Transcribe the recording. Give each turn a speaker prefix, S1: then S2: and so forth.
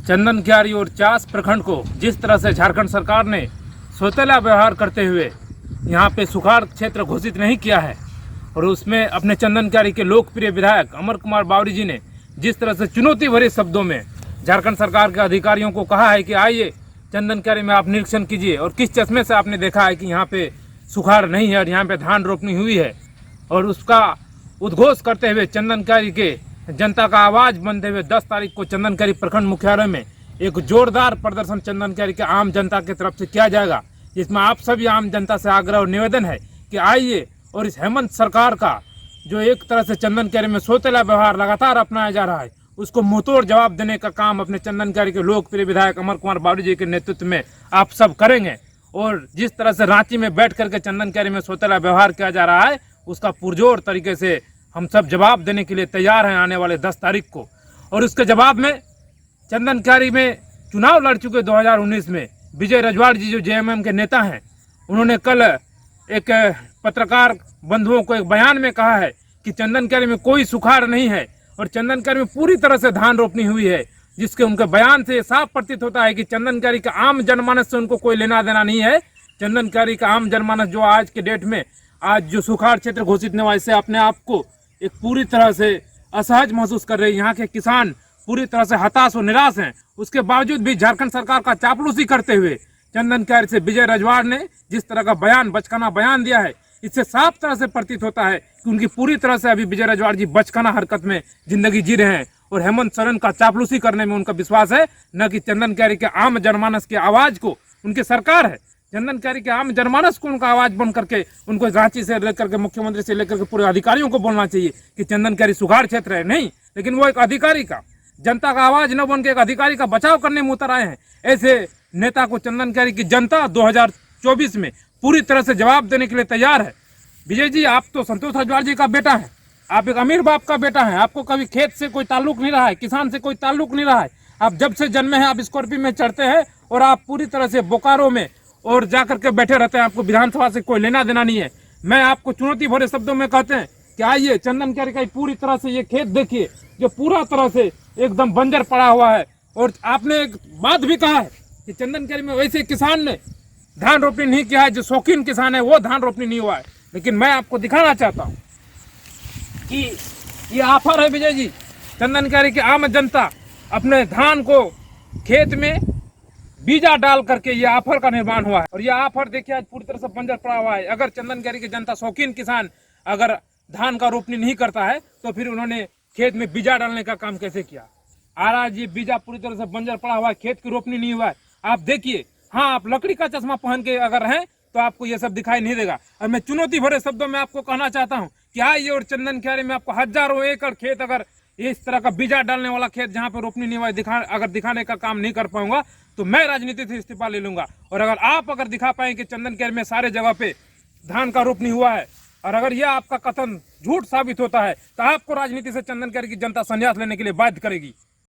S1: चंदन क्यारी और चास प्रखंड को जिस तरह से झारखंड सरकार ने सौतेला व्यवहार करते हुए यहाँ पे सुखाड़ क्षेत्र घोषित नहीं किया है और उसमें अपने चंदन क्यारी के लोकप्रिय विधायक अमर कुमार बावरी जी ने जिस तरह से चुनौती भरे शब्दों में झारखंड सरकार के अधिकारियों को कहा है कि आइए चंदन क्यारी में आप निरीक्षण कीजिए और किस चश्मे से आपने देखा है कि यहाँ पे सुखाड़ नहीं है और यहाँ पे धान रोपनी हुई है, और उसका उद्घोष करते हुए चंदन क्यारी के जनता का आवाज बनते हुए 10 तारीख को चंदन क्यारी प्रखंड मुख्यालय में एक जोरदार प्रदर्शन चंदन क्यारी के आम जनता की तरफ से किया जाएगा, जिसमें आप सभी आम जनता से आग्रह और निवेदन है कि आइए और इस हेमंत सरकार का जो एक तरह से चंदन क्यारी में सौतेला व्यवहार लगातार अपनाया जा रहा है उसको मुंहतोड़ जवाब देने का काम अपने चंदन क्यारी के लोकप्रिय विधायक अमर कुमार बावरी जी के नेतृत्व में आप सब करेंगे। और जिस तरह से रांची में बैठ करके चंदन क्यारी में सौतेला व्यवहार किया जा रहा है उसका पुरजोर तरीके से हम सब जवाब देने के लिए तैयार हैं आने वाले 10 तारीख को। और उसके जवाब में चंदन क्यारी में चुनाव लड़ चुके 2019 में विजय रजवाड़ जी जो जेएमएम के नेता हैं, उन्होंने कल एक पत्रकार बंधुओं को एक बयान में कहा है कि चंदन क्यारी में कोई सुखाड़ नहीं है और चंदन क्यारी में पूरी तरह से धान रोपनी हुई है, जिसके उनके बयान से साफ प्रतीत होता है कि चंदन क्यारी का आम जनमानस से उनको कोई लेना देना नहीं है। चंदन क्यारी का आम जनमानस जो आज के डेट में आज जो सुखाड़ क्षेत्र घोषित नहीं हुआ, इससे अपने आप को एक पूरी तरह से असहज महसूस कर रहे हैं। यहाँ के किसान पूरी तरह से हताश और निराश हैं। उसके बावजूद भी झारखंड सरकार का चापलूसी करते हुए चंदन क्यारी से विजय रजवाड़ ने जिस तरह का बयान बचकाना बयान दिया है, इससे साफ तरह से प्रतीत होता है कि उनकी पूरी तरह से अभी विजय रजवाड़ जी बचकाना हरकत में जिंदगी जी रहे हैं और हेमंत सोरेन का चापलूसी करने में उनका विश्वास है, न कि चंदन क्यारी के आम जनमानस की आवाज को उनकी सरकार है। चंदन क्यारी के आम जनमानस को उनका आवाज बन करके उनको रांची से लेकर के मुख्यमंत्री से लेकर के पूरे अधिकारियों को बोलना चाहिए कि चंदन क्यारी सुखाड़ क्षेत्र है नहीं, लेकिन वो एक अधिकारी का जनता का आवाज न बन के एक अधिकारी का बचाव करने में उतर आए हैं। ऐसे नेता को चंदन क्यारी की जनता 2024 में पूरी तरह से जवाब देने के लिए तैयार है। विजय जी, आप तो संतोष रजवाड़ जी का बेटा है, आप एक अमीर बाप का बेटा है, आपको कभी खेत से कोई ताल्लुक नहीं रहा है, किसान से कोई ताल्लुक नहीं रहा है। आप जब से जन्मे हैं आप स्कॉर्पियो में चढ़ते हैं और आप पूरी तरह से बोकारो में और जाकर के बैठे रहते हैं, आपको विधानसभा से कोई लेना देना नहीं है। मैं आपको चुनौती भरे शब्दों में कहते हैं कि आइए चंदन क्यारी का पूरी तरह से ये खेत देखिए जो पूरा तरह से एकदम बंजर पड़ा हुआ है। और आपने एक बात भी कहा है कि चंदन क्यारी में वैसे किसान ने धान रोपनी नहीं किया है, जो शौकीन किसान है वो धान रोपनी नहीं हुआ है। लेकिन मैं आपको दिखाना चाहता हूँ कि ये ऑफर है विजय जी, चंदन क्यारी की आम जनता अपने धान को खेत में बीजा डाल करके ये आफर का निर्माण हुआ है और ये आफर देखिए आज पूरी तरह से बंजर पड़ा हुआ है। अगर चंदन क्यारी की जनता शौकीन किसान अगर धान का रोपनी नहीं करता है तो फिर उन्होंने खेत में बीजा डालने का काम कैसे किया। आज ये बीजा पूरी तरह से बंजर पड़ा हुआ है, खेत की रोपनी नहीं हुआ है। आप देखिए, हाँ आप लकड़ी का चश्मा पहन के अगर हैं तो आपको ये सब दिखाई नहीं देगा। और मैं चुनौती भरे शब्दों में आपको कहना चाहता हूँ कि आइए और चंदन क्यारी में आपको हजारों एकड़ खेत अगर इस तरह का बीजा डालने वाला खेत जहाँ पे रोपनी नहीं हुआ अगर दिखाने का काम नहीं कर पाऊंगा तो मैं राजनीति से इस्तीफा ले लूंगा। और अगर आप दिखा पाए कि चंदन क्यारी में सारे जगह पे धान का रोपनी हुआ है और अगर यह आपका कथन झूठ साबित होता है तो आपको राजनीति से चंदन क्यारी की जनता संन्यास लेने के लिए बाध्य करेगी।